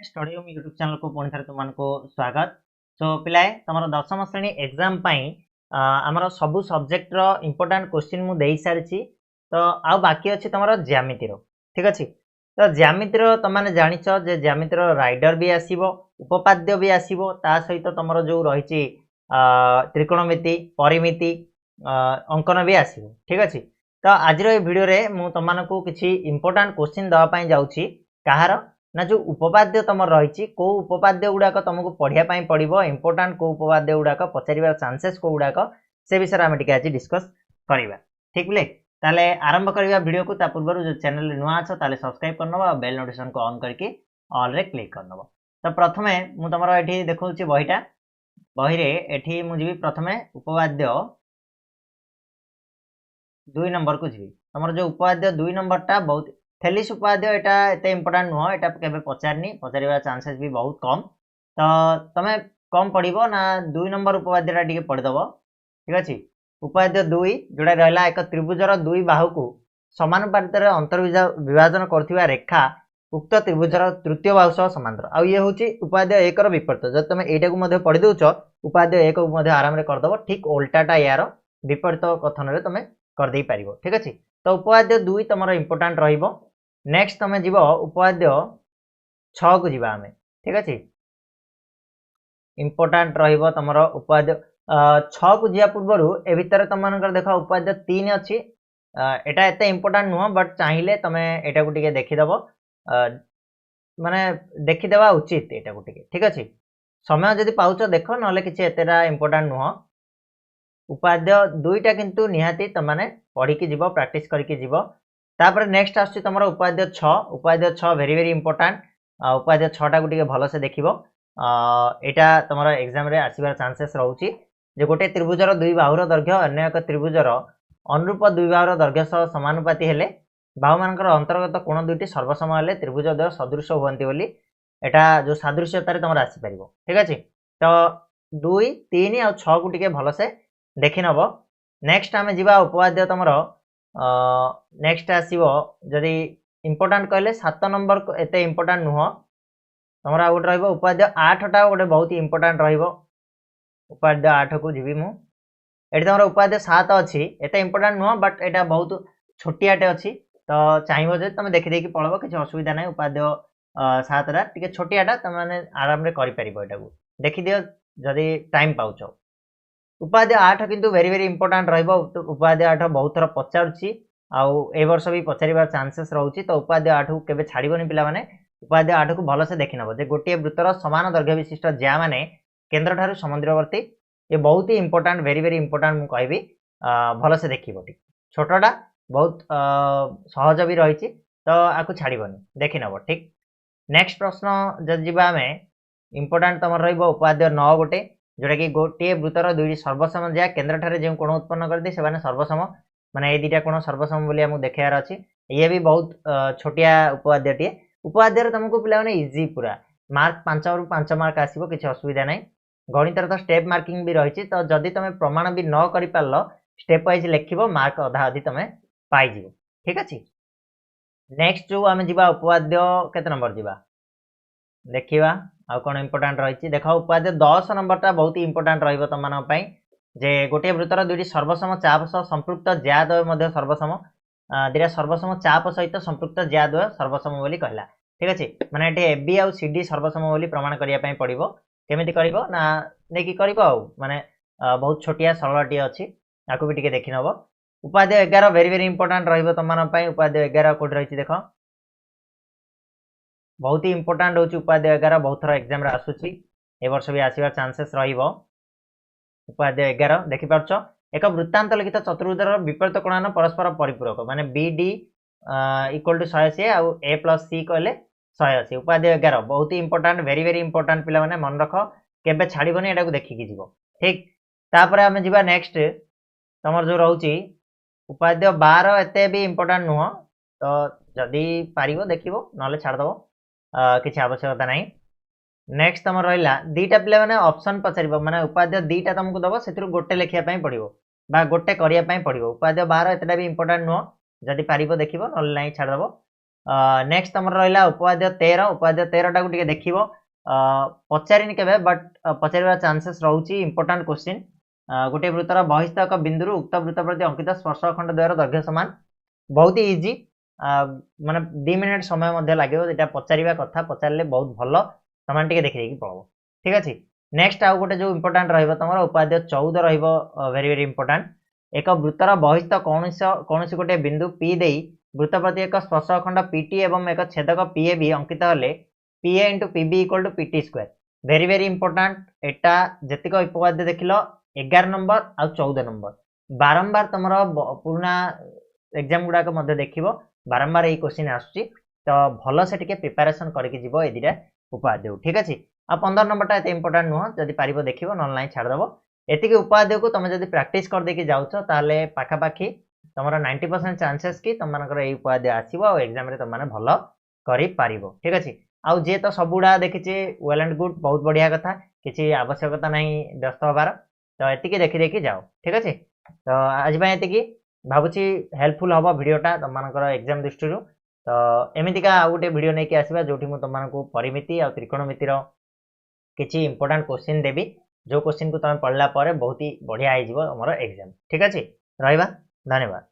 Study home YouTube channel को पुणी थे तुमको स्वागत। सो पिलाए तुम दशम श्रेणी एग्जाम आमर सबू सब्जेक्ट इंपोर्टाट क्वेश्चन मुझे सारी तो आउ बाकी अच्छी तुम ज्यामितिर ठीक अच्छे। तो ज्यामितिर तुमने जाच जे ज्यामितिर राइडर भी आसो उपपाद्य भी आसो ता सहित तुम जो रही त्रिकोणमिति परिमिति अंकन भी आसो ठीक अच्छे। तो आज भिडियो मुझे तुमको किसी इंपोर्टाट क्वेश्चन देवाई जाऊँगी कहार ना जो उपपाद्य तुम रही कौ उपपाद्य गुड़ाक तुमको पढ़ाई पड़ो इंपोर्टाट कौ उपपाद्य गुड़ाक पचार चांसेस कौ गुड़ाक से विषय में आज डिस्कस करवा ठीक बोले। ताले आरंभ करवा वीडियो को पूर्व जो चैनल नुआ अच्छ ताले सब्सक्राइब करनब और बेल नोटिफिकेशन को ऑन करके ऑल रे क्लिक करनब। तो प्रथमे मु तुम ये देखा बहीटा बही रे एठी मु जीवी प्रथमे उपपाद्य 2 नंबर को जीवी तुम जो उपपाद्य 2 नंबर टा बहुत थेलिस उपपाद्य एटा एते इंपोर्टेंट नुह एटा केबे पचारनी पचारिबा चांसेस भी बहुत कम। तो तमे कम पढ़िबो ना 2 नंबर उपपाद्य टा टिके पढ़ि दबो ठीक अछि। उपपाद्य 2 जोडा रहला एक त्रिभुजर 2 बाहु को समानुपातिक रे अंतर विभाजन करथिबा रेखा उक्त त्रिभुजर तृतीय बाहु सह समांतर आ ये होची उपपाद्य 1 रो विपरीत। जब तमे एटा को मध्ये पढ़ि दोछ उपपाद्य 1 को मध्ये आराम रे कर दबो ठीक उल्टाटा यार विपरीत कथन रे तमे कर देई पारिबो ठीक अछि। तो उपपाद्य 2 तमरो इंपोर्टेंट रहिबो। नेक्स्ट तुम जीव उपपाद्य 6 को जीवा आमे ठीक अच्छे। इंपोर्टाट रहिबो तमर उपपाद्य 6 को जीवा पूर्व ए भितर तुम देख उपपाद्य 3 अच्छी एटा एते इंपोर्टाट नुह बट चाहिए तुम एटा को टिके देखिदेव माने देखिदेवा उचित एटा को टिके ठीक अच्छे। समय जदि पाउच देख ना कि एतेटा इंपोर्टाट नुह उपपाद्य 2टा किंतु निहाती तुमने पढ़ी जीव प्रैक्टिस करके जीव। तापर नेक्स्ट आसछि तमरो उपपाद्य 6 वेरी वेरी इंपोर्टेंट उपपाद्य 6टा को टिके भलो से देखिबो एटा तमरो एग्जाम रे आसीबार चांसेस रहउछि जे गोटे त्रिभुजर 2 बाहुर दैर्घ्य अन्य एक त्रिभुजर अनुरूप 2 बाहुर दैर्घ्य सह समानुपाती हेले बाहु मानकर अंतर्गत कोण दुईटी सर्वसम हेले त्रिभुज द्वय सदृश होवंती बोली एटा जो सादृश्यता रे तमरो आसी परिबो ठीक अछि। तो 2 3 और 6 को टिके भलो से देखि नबो। नेक्स्ट आमे जिबा उपपाद्य तमरो नेक्स्ट आसीबो जदि इंपोर्टेंट कहले 7 नंबर को एते इंपोर्टेंट नुह तुम गोटे रहिबो उपपाद्य 8 टा गोटे बहुत इंपोर्टेंट रहिबो उपपाद्य 8 को जीवी मु एटी तुम उपपाद्य 7 अच्छी एते इंपोर्टेंट नुह बट एटा बहुत छोटियाटे अच्छी। तो चाहिए जब तुम देखी देखी पढ़ब किसी असुविधा ना उपपाद्य 7 टा टिके छोटियाटा तुम आराम रे करि परिबो एटा को देखि दियो जदि टाइम पाउछ। उपपाद्य 8 किंतु वेरी वेरी इंपोर्टेंट रहिबो उपपाद्य 8 बहुत थर पचारुछि आउ ए वर्ष भी पचारिबार चांसेस रहउछि। तो उपपाद्य 8 को केबे छाड़िबोनी पिला माने उपपाद्य 8 को भलो से देखि नबो जे गोटे वृत्तर समान दैर्घ्य विशिष्ट ज्या माने केंद्र ठारू समुद्रवर्ती ये बहुत ही इंपोर्टेंट वेरी वेरी इंपोर्टेंट मु कहबी भलो से देखिबो ठीक छोटोटा बहुत सहज भी रहिछि तो आकु छाड़िबोनी देखि नबो ठीक। नेक्स्ट प्रश्न जदि जिबा हमें इंपोर्टेंट तमर रहिबो उपपाद्य 9 गोटे जोटा कि गोटे वृत्तर दुईटी सर्वसम ज्या केंद्र ठारे जे कोण उत्पन्न करदे से माने सर्वसम माने ए दुटा कोण सर्वसम बोली हमु देखार अछि। ये भी बहुत छोटिया उपपाद्यटी उपपाद्य तुमको पिला माने इजी पूरा मार्क 5 रु 5 मार्क आसीबो किछि असुविधा नै। गणित तो स्टेप मार्किंग भी रही तो जदि तुम प्रमाण भी न कर पारल स्टेप वाइज लिखिबो मार्क अधा अधि तुम पाई जिवो ठीक अछि। नेक्स्ट जो आमे जिबा उपपाद्य केते नंबर जिबा देखिबा आ कोन इंपोर्टेंट रही देखो उपपाद्य 10 नंबर टा बहुत ही इंपोर्टेंट रहिबो तम मानन पई जे गोटे वृत्तर दुईटी सर्वसम चाप सह संपृक्त ज्याद्वय मध्य सर्वसम दिरा सर्वसम चाप सहित संपृक्त ज्याद्वय सर्वसम बोली कहला ठीक अछि। माने एटे एबी आ सीडी सर्वसम बोली प्रमाण करिया पई पड़िबो केमिति करिबो ना नेकी करिबो आ माने बहुत छोटिया सरलटी अछि आकु भी टिके देखि नबो। उपपाद्य 11 वेरी वेरी इंपोर्टेंट रहिबो तम मानन पई उपपाद्य 11 कोड रहिछि देखो बहुत ही इंपोर्टेंट होची उपपाद्य 11 बहुत थर एग्जाम रे आसुची ए वर्ष भी आसीबार चांसेस रहिबो। उपपाद्य 11 देखि परछो एक वृत्तांत लिखित चतुर्भुजर विपरीत कोणान परस्पर परिपूरक माने BD इक्वल टू 180 आ A + C कहले 180 उपपाद्य 11 बहुत ही इंपोर्टेंट वेरी वेरी इंपोर्टेंट पिला माने मन रख केबे छाड़िबोनी एटा को देखि कि जीवो ठीक। तापर आमे जिबा नेक्स्ट तमर जो रहउची उपपाद्य 12 एते भी इंपोर्टेंट नुह तो जदी पारिबो देखिबो नले छाड़ दबो किछि आवश्यकता नाही। नेक्स्ट तुम रहा दीटा पिला माने ऑप्शन पचारिबो माने उपपाद्य 2टा तुमको दबो सेतिरु गोटे लेखिया पई पड़िबो बा गोटे करिया पई पड़िबो उपपाद्य 12 एतटा भी इंपोर्टेंट नुह जदी पारिबो देखिबो नले नाही छाड़ दबो नेक्स्ट तुम रहा उपाध्याय 13 उपाध्याय 13 टाक देख पचारिनी के बट पचार चांसेस रोचे इंपोर्टाट क्वेश्चन गोटे वृत्तर बहिस्थ एक बिंदु उक्त वृत्त प्रति अंकित स्पर्श खंड द्वयर दैर्घ्य समान बहुत ही इजी माने 2 मिनिट समय लगे पचार कथा पचारे बहुत भल तुम देखी पड़ो ठीक अच्छे नेक्स्ट आउ गोटे जो इंपोर्टाट रहा उपाध्याय 14 रेरी वेरी इंपोर्टाट एक वृत्तर बहिस्थ कौन गोटे बिंदु पी दे वृत्त प्रति एक स्पर्श खंड पीटी एवं एक छेदक पीए भी अंकित हेले PA into PB equal to PT square very very important एटा जतिक उपाध्याय देख लो 11 नंबर आ 14 नंबर बारंबार तुम पुराना एग्जाम गुड़ाक देख बारंबार ये क्वेश्चन आसुची तो भल से टिके प्रिपरेशन करके जीव ए दुटा उपाध्याय ठीक अच्छे आ 15 नंबरटा एत इंपोर्टाट नुह जदि पार देख ना छाड़देव एतिक उपाध्याय को तुम जब प्राक्ट करदेकी जाऊच ताले पाखापाखी तुम 90% चांसेस कि तुम ये उपाध्याय आसो आ एग्जाम रे तुम भल कर ठीक अच्छे आउ जी तो सबुड़ा देखी वेल एंड गुड बहुत बढ़िया कथा किसी आवश्यकता नहीं व्यस्त हबार तो एतिकी देखी देखी जाओ ठीक अच्छे तो आज ये भावुची हेल्पफुल हम भिडटा तुम एग्जाम दृष्टि तो एमतीका आउ गोटे भिड नहीं आसवा जो तुमको परिमिति आ त्रिकोणमितिर किसी इंपोर्टाट क्वेश्चन देवी जो क्वेश्चन को तुम पढ़ला बहुत ही बढ़िया हो तुम एग्जाम ठीक अच्छे रहा धन्यवाद।